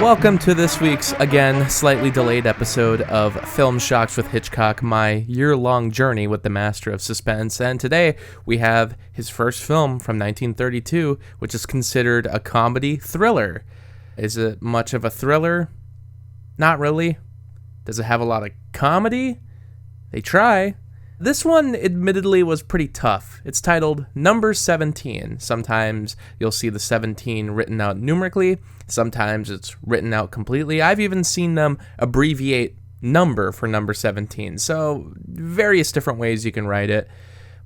Welcome to this week's, again, slightly delayed episode of Film Shocks with Hitchcock, my year-long journey with the master of suspense. And today we have his first film from 1932, which is considered a comedy thriller. Is it much of a thriller? Not really. Does it have a lot of comedy? They try. This one, admittedly, was pretty tough. It's titled Number 17. Sometimes you'll see the 17 written out numerically. Sometimes it's written out completely. I've even seen them abbreviate number for number 17. So, various different ways you can write it.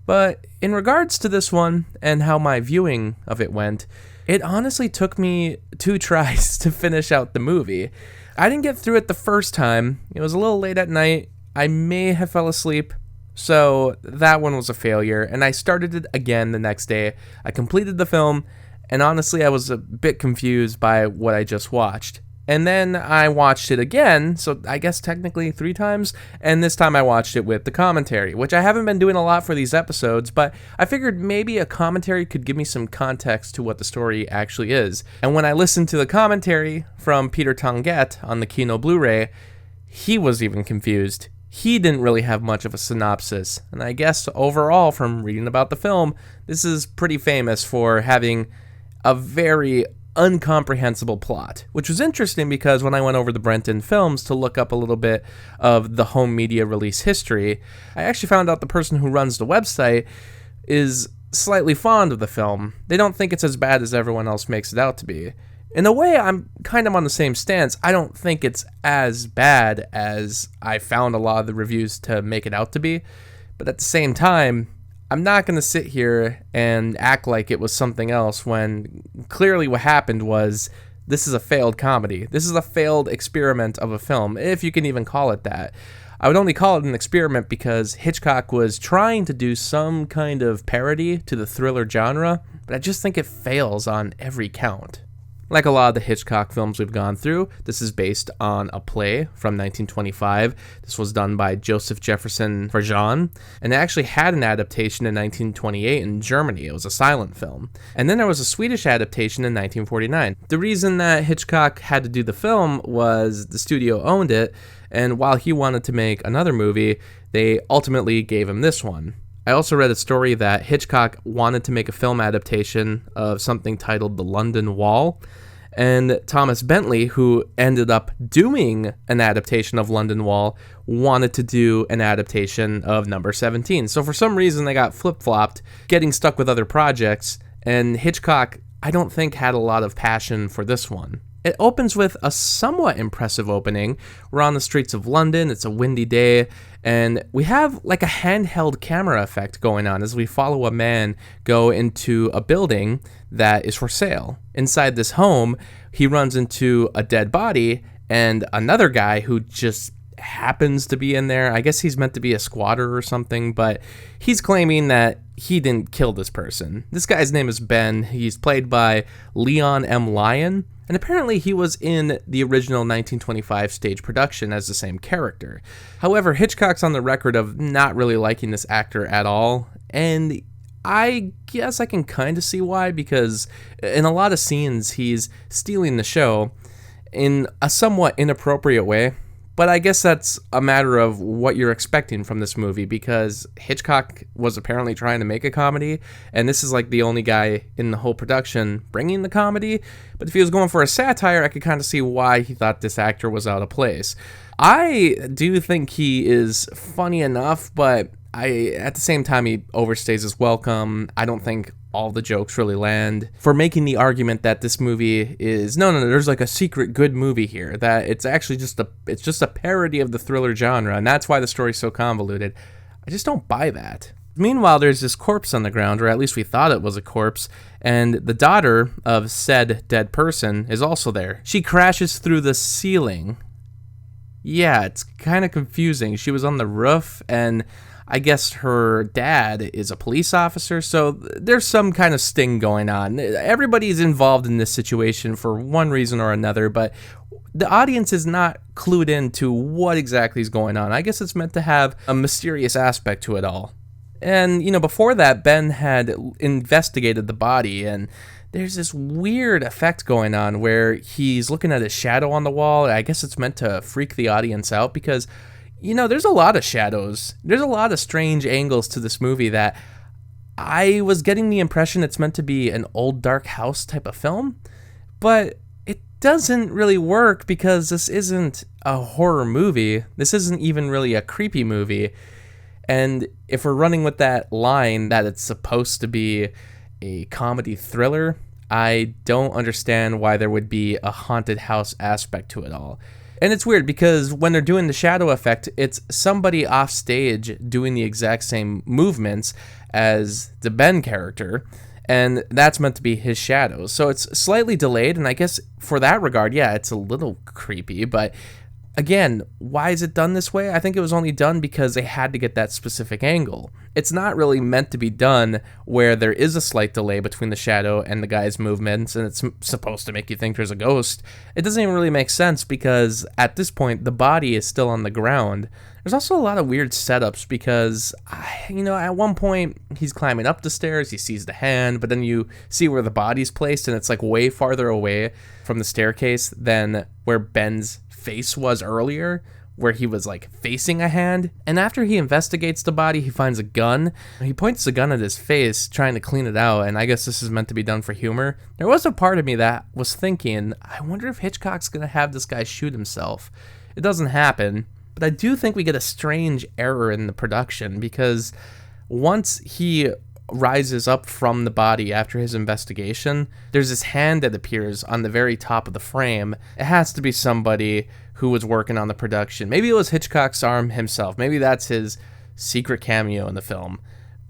But in regards to this one and how my viewing of it went, it honestly took me 2 tries to finish out the movie. I didn't get through it the first time. It was a little late at night. I may have fell asleep. So that one was a failure, and I started it again the next day. I completed the film, and honestly, I was a bit confused by what I just watched. And then I watched it again, so I guess technically 3 times, and this time I watched it with the commentary, which I haven't been doing a lot for these episodes, but I figured maybe a commentary could give me some context to what the story actually is. And when I listened to the commentary from Peter Tonguette on the Kino Blu-ray, he was even confused. He didn't really have much of a synopsis, and I guess overall, from reading about the film, this is pretty famous for having a very incomprehensible plot, which was interesting because when I went over to Brenton Films to look up a little bit of the home media release history, I actually found out the person who runs the website is slightly fond of the film. They don't think it's as bad as everyone else makes it out to be. In a way, I'm kind of on the same stance. I don't think it's as bad as I found a lot of the reviews to make it out to be. But at the same time, I'm not going to sit here and act like it was something else when clearly what happened was this is a failed comedy. This is a failed experiment of a film, if you can even call it that. I would only call it an experiment because Hitchcock was trying to do some kind of parody to the thriller genre, but I just think it fails on every count. Like a lot of the Hitchcock films we've gone through, this is based on a play from 1925. This was done by Joseph Jefferson Valjean, and it actually had an adaptation in 1928 in Germany. It was a silent film. And then there was a Swedish adaptation in 1949. The reason that Hitchcock had to do the film was the studio owned it, and while he wanted to make another movie, they ultimately gave him this one. I also read a story that Hitchcock wanted to make a film adaptation of something titled The London Wall, and Thomas Bentley, who ended up doing an adaptation of London Wall, wanted to do an adaptation of Number 17. So for some reason, they got flip-flopped, getting stuck with other projects, and Hitchcock, I don't think, had a lot of passion for this one. It opens with a somewhat impressive opening. We're on the streets of London, it's a windy day, and we have like a handheld camera effect going on as we follow a man go into a building that is for sale. Inside this home, he runs into a dead body and another guy who just happens to be in there. I guess he's meant to be a squatter or something, but he's claiming that he didn't kill this person. This guy's name is Ben. He's played by Leon M. Lyon. And apparently he was in the original 1925 stage production as the same character. However, Hitchcock's on the record of not really liking this actor at all, and I guess I can kind of see why, because in a lot of scenes he's stealing the show in a somewhat inappropriate way. But I guess that's a matter of what you're expecting from this movie, because Hitchcock was apparently trying to make a comedy, and this is like the only guy in the whole production bringing the comedy. But if he was going for a satire, I could kind of see why he thought this actor was out of place. I do think he is funny enough, but at the same time, he overstays his welcome. I don't think all the jokes really land. For making the argument that this movie is no, there's like a secret good movie here, that it's actually just a parody of the thriller genre, and that's why the story's so convoluted. I just don't buy that. Meanwhile, there's this corpse on the ground, or at least we thought it was a corpse, and the daughter of said dead person is also there. She crashes through the ceiling. Yeah, it's kind of confusing. She was on the roof, and I guess her dad is a police officer, so there's some kind of sting going on. Everybody's involved in this situation for one reason or another, but the audience is not clued in to what exactly is going on. I guess it's meant to have a mysterious aspect to it all. And, before that, Ben had investigated the body, and there's this weird effect going on where he's looking at his shadow on the wall. I guess it's meant to freak the audience out because, there's a lot of shadows. There's a lot of strange angles to this movie that I was getting the impression it's meant to be an old dark house type of film, but it doesn't really work because this isn't a horror movie. This isn't even really a creepy movie. And if we're running with that line that it's supposed to be a comedy thriller, I don't understand why there would be a haunted house aspect to it all. And it's weird because when they're doing the shadow effect, it's somebody off stage doing the exact same movements as the Ben character, and that's meant to be his shadow. So it's slightly delayed, and I guess for that regard, yeah, it's a little creepy, but again, why is it done this way? I think it was only done because they had to get that specific angle. It's not really meant to be done where there is a slight delay between the shadow and the guy's movements, and it's supposed to make you think there's a ghost. It doesn't even really make sense because at this point, the body is still on the ground. There's also a lot of weird setups because, at one point, he's climbing up the stairs, he sees the hand, but then you see where the body's placed, and it's like way farther away from the staircase than where Ben's face was earlier, where he was like facing a hand. And after he investigates the body, he finds a gun. He points the gun at his face, trying to clean it out, and I guess this is meant to be done for humor. There was a part of me that was thinking, I wonder if Hitchcock's gonna have this guy shoot himself. It doesn't happen, but I do think we get a strange error in the production because once he rises up from the body after his investigation, there's this hand that appears on the very top of the frame. It has to be somebody who was working on the production. Maybe it was Hitchcock's arm himself. Maybe that's his secret cameo in the film.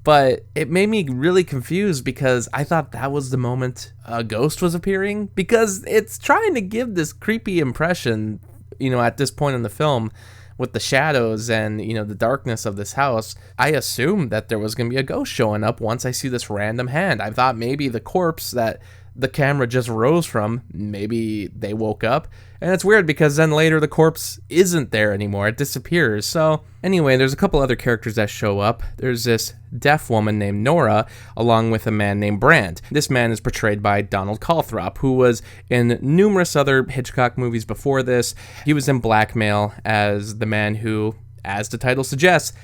But it made me really confused because I thought that was the moment a ghost was appearing, because it's trying to give this creepy impression, at this point in the film, with the shadows and, the darkness of this house. I assumed that there was going to be a ghost showing up once I see this random hand. I thought maybe the corpse that the camera just rose from, maybe they woke up. And it's weird because then later the corpse isn't there anymore. It disappears. So anyway, there's a couple other characters that show up. There's this deaf woman named Nora, along with a man named Bratt. This man is portrayed by Donald Calthrop, who was in numerous other Hitchcock movies before this. He was in Blackmail as the man who, as the title suggests,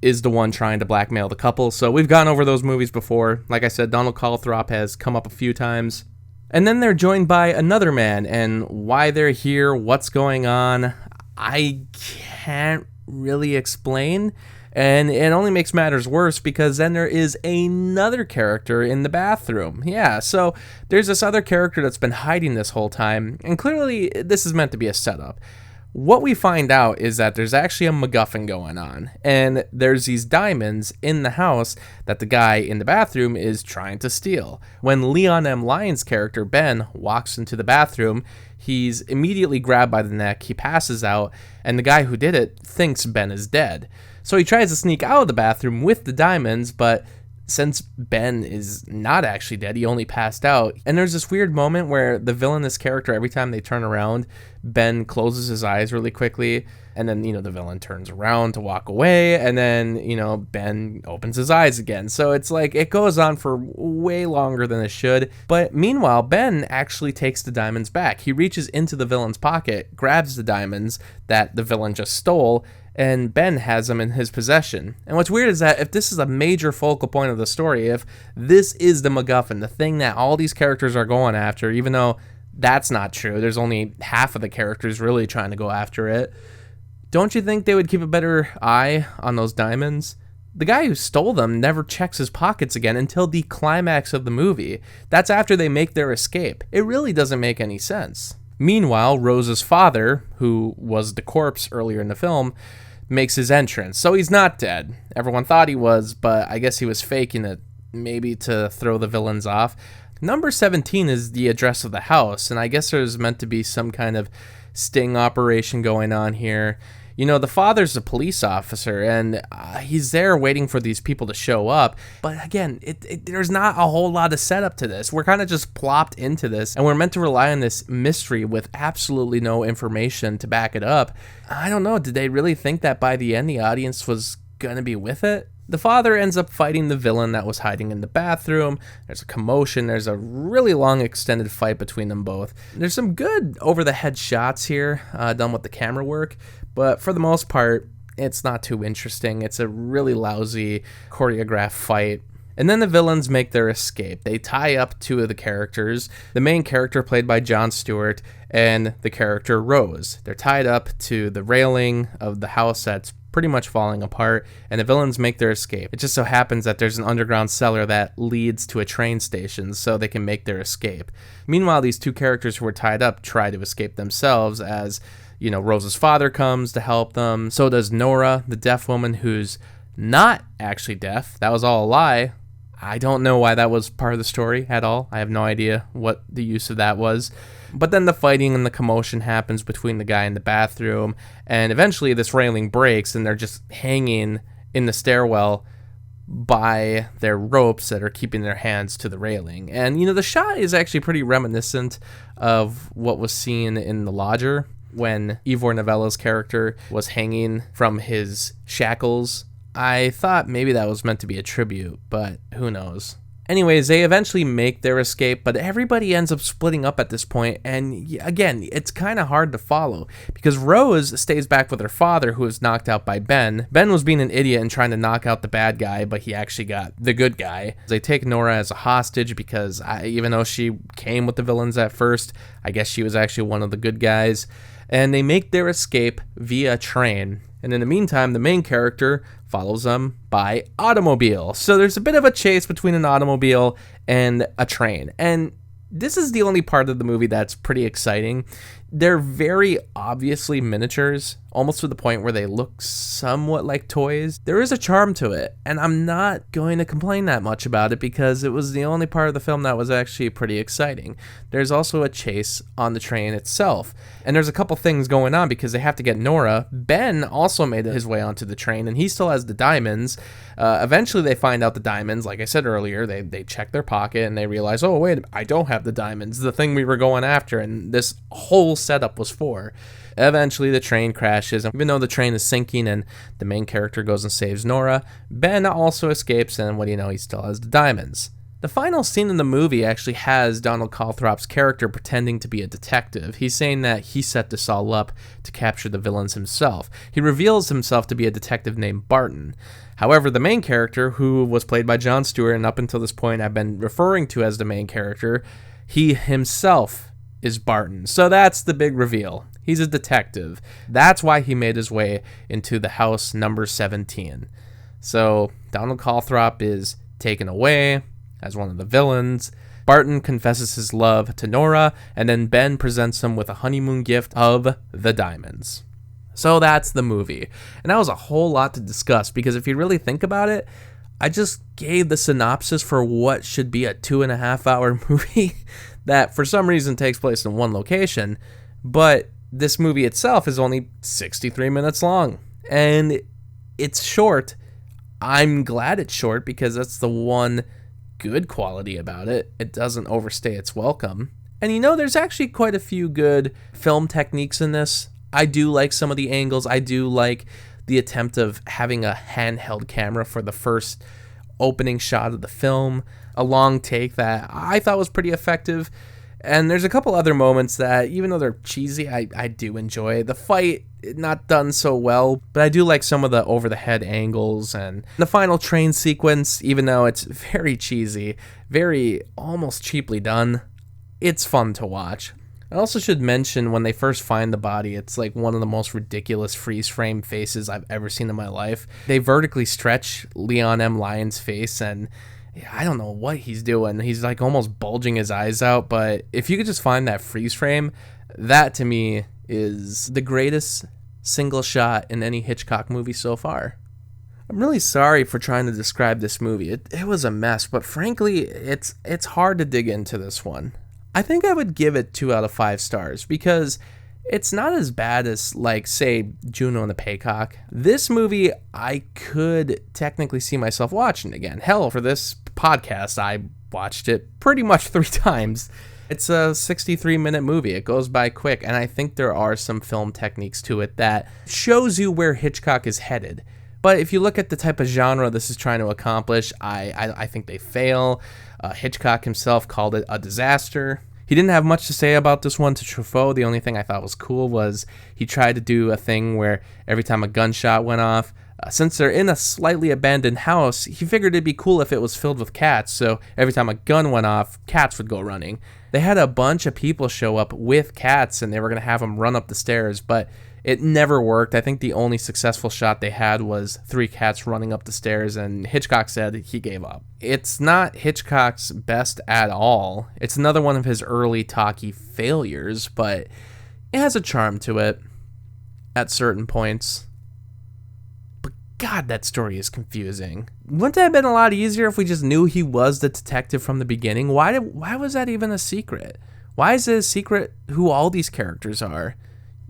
is the one trying to blackmail the couple. So we've gone over those movies before. Like I said, Donald Calthrop has come up a few times. And then they're joined by another man, and why they're here, what's going on, I can't really explain. And it only makes matters worse because then there is another character in the bathroom. Yeah, so there's this other character that's been hiding this whole time, and clearly this is meant to be a setup. What we find out is that there's actually a MacGuffin going on, and there's these diamonds in the house that the guy in the bathroom is trying to steal. When Leon M. Lyon's character, Ben, walks into the bathroom, he's immediately grabbed by the neck, he passes out, and the guy who did it thinks Ben is dead. So he tries to sneak out of the bathroom with the diamonds, but since Ben is not actually dead, he only passed out. And there's this weird moment where the villainous character, every time they turn around, Ben closes his eyes really quickly, and then, the villain turns around to walk away, and then, Ben opens his eyes again. So it's like, it goes on for way longer than it should. But meanwhile, Ben actually takes the diamonds back. He reaches into the villain's pocket, grabs the diamonds that the villain just stole, and Ben has them in his possession. And what's weird is that if this is a major focal point of the story, if this is the MacGuffin, the thing that all these characters are going after, even though that's not true, there's only half of the characters really trying to go after it, don't you think they would keep a better eye on those diamonds? The guy who stole them never checks his pockets again until the climax of the movie. That's after they make their escape. It really doesn't make any sense. Meanwhile, Rose's father, who was the corpse earlier in the film, makes his entrance. So he's not dead. Everyone thought he was, but I guess he was faking it, maybe to throw the villains off. Number 17 is the address of the house, and I guess there's meant to be some kind of sting operation going on here. The father's a police officer, and he's there waiting for these people to show up. But again, there's not a whole lot of setup to this. We're kind of just plopped into this, and we're meant to rely on this mystery with absolutely no information to back it up. I don't know. Did they really think that by the end the audience was going to be with it? The father ends up fighting the villain that was hiding in the bathroom. There's a commotion. There's a really long extended fight between them both. There's some good over-the-head shots here done with the camera work, but for the most part, it's not too interesting. It's a really lousy choreographed fight. And then the villains make their escape. They tie up two of the characters, the main character played by Jon Stewart and the character Rose. They're tied up to the railing of the house that's pretty much falling apart, and the villains make their escape. It just so happens that there's an underground cellar that leads to a train station, so they can make their escape. Meanwhile, these two characters who were tied up try to escape themselves as, Rose's father comes to help them. So does Nora, the deaf woman who's not actually deaf. That was all a lie. I don't know why that was part of the story at all. I have no idea what the use of that was. But then the fighting and the commotion happens between the guy in the bathroom, and eventually this railing breaks and they're just hanging in the stairwell by their ropes that are keeping their hands to the railing. And, the shot is actually pretty reminiscent of what was seen in The Lodger when Ivor Novello's character was hanging from his shackles. I thought maybe that was meant to be a tribute, but who knows. Anyways, they eventually make their escape, but everybody ends up splitting up at this point, and again, it's kind of hard to follow, because Rose stays back with her father, who was knocked out by Ben. Ben was being an idiot and trying to knock out the bad guy, but he actually got the good guy. They take Nora as a hostage, because even though she came with the villains at first, I guess she was actually one of the good guys, and they make their escape via train. And in the meantime, the main character follows them by automobile. So there's a bit of a chase between an automobile and a train. And this is the only part of the movie that's pretty exciting. They're very obviously miniatures, almost to the point where they look somewhat like toys. There is a charm to it, and I'm not going to complain that much about it because it was the only part of the film that was actually pretty exciting. There's also a chase on the train itself, and there's a couple things going on because they have to get Nora. Ben also made his way onto the train, and he still has the diamonds. Eventually, they find out the diamonds. Like I said earlier, they check their pocket, and they realize, oh, wait, I don't have the diamonds, the thing we were going after, and this whole setup was for. Eventually, the train crashes, and even though the train is sinking and the main character goes and saves Nora, Ben also escapes, and what do you know, he still has the diamonds. The final scene in the movie actually has Donald Calthrop's character pretending to be a detective. He's saying that he set this all up to capture the villains himself. He reveals himself to be a detective named Barton. However, the main character, who was played by Jon Stewart, and up until this point I've been referring to as the main character, he himself is Barton. So that's the big reveal. He's a detective. That's why he made his way into the house number 17. So Donald Calthrop is taken away as one of the villains. Barton confesses his love to Nora, and then Ben presents him with a honeymoon gift of the diamonds. So that's the movie. And that was a whole lot to discuss, because if you really think about it, I just gave the synopsis for what should be a 2.5-hour movie that for some reason takes place in one location, but this movie itself is only 63 minutes long, and it's short. I'm glad it's short because that's the one good quality about it. It doesn't overstay its welcome. And there's actually quite a few good film techniques in this. I do like some of the angles. I do like the attempt of having a handheld camera for the first opening shot of the film, a long take that I thought was pretty effective. And there's a couple other moments that, even though they're cheesy, I do enjoy. The fight, not done so well, but I do like some of the over-the-head angles. And the final train sequence, even though it's very cheesy, very almost cheaply done, it's fun to watch. I also should mention, when they first find the body, it's like one of the most ridiculous freeze-frame faces I've ever seen in my life. They vertically stretch Leon M. Lyon's face, and I don't know what he's doing. He's like almost bulging his eyes out, but if you could just find that freeze frame, that to me is the greatest single shot in any Hitchcock movie so far. I'm really sorry for trying to describe this movie. It was a mess, but frankly, it's hard to dig into this one. I think I would give it 2 out of 5 stars because it's not as bad as, like, say, Juno and the Paycock. This movie, I could technically see myself watching again. Hell, for this podcast, I watched it pretty much 3 times. It's a 63-minute movie. It goes by quick, and I think there are some film techniques to it that shows you where Hitchcock is headed. But if you look at the type of genre this is trying to accomplish, I think they fail. Hitchcock himself called it a disaster. He didn't have much to say about this one to Truffaut. The only thing I thought was cool was he tried to do a thing where every time a gunshot went off, since they're in a slightly abandoned house, he figured it'd be cool if it was filled with cats, so every time a gun went off, cats would go running. They had a bunch of people show up with cats, and they were going to have them run up the stairs, but it never worked. I think the only successful shot they had was 3 cats running up the stairs, and Hitchcock said he gave up. It's not Hitchcock's best at all. It's another one of his early talkie failures, but it has a charm to it at certain points. God, that story is confusing. Wouldn't it have been a lot easier if we just knew he was the detective from the beginning? Why was that even a secret? Why is it a secret who all these characters are?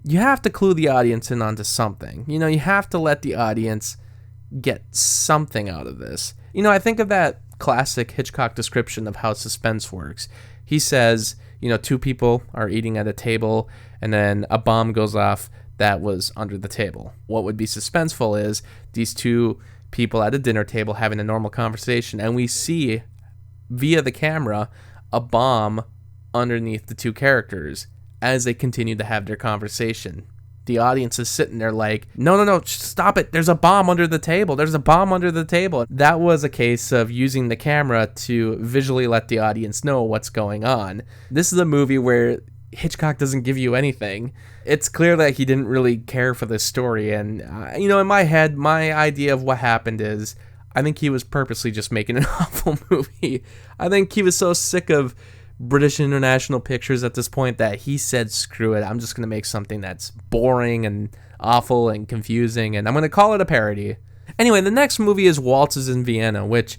You have to clue the audience in onto something. You have to let the audience get something out of this. I think of that classic Hitchcock description of how suspense works. He says, 2 people are eating at a table, and then a bomb goes off that was under the table. What would be suspenseful is these 2 people at a dinner table having a normal conversation, and we see via the camera a bomb underneath the 2 characters as they continue to have their conversation. The audience is sitting there like, no, stop it. There's a bomb under the table. There's a bomb under the table. That was a case of using the camera to visually let the audience know what's going on. This is a movie where Hitchcock doesn't give you anything. It's clear that he didn't really care for this story, and in my head, my idea of what happened is I think he was purposely just making an awful movie. I think he was so sick of British International Pictures at this point that he said, screw it, I'm just going to make something that's boring and awful and confusing, and I'm going to call it a parody. Anyway, the next movie is Waltzes in Vienna, which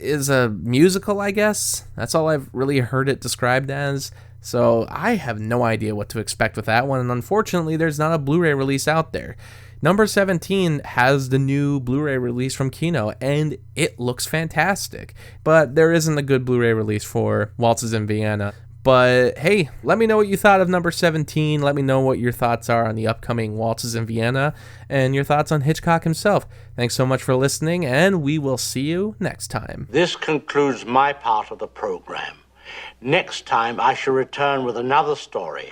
is a musical, I guess. That's all I've really heard it described as. So I have no idea what to expect with that one, and unfortunately there's not a Blu-ray release out there. Number 17 has the new Blu-ray release from Kino, and it looks fantastic. But there isn't a good Blu-ray release for Waltzes in Vienna. But hey, let me know what you thought of number 17. Let me know what your thoughts are on the upcoming Waltzes in Vienna, and your thoughts on Hitchcock himself. Thanks so much for listening, and we will see you next time. This concludes my part of the program. Next time, I shall return with another story.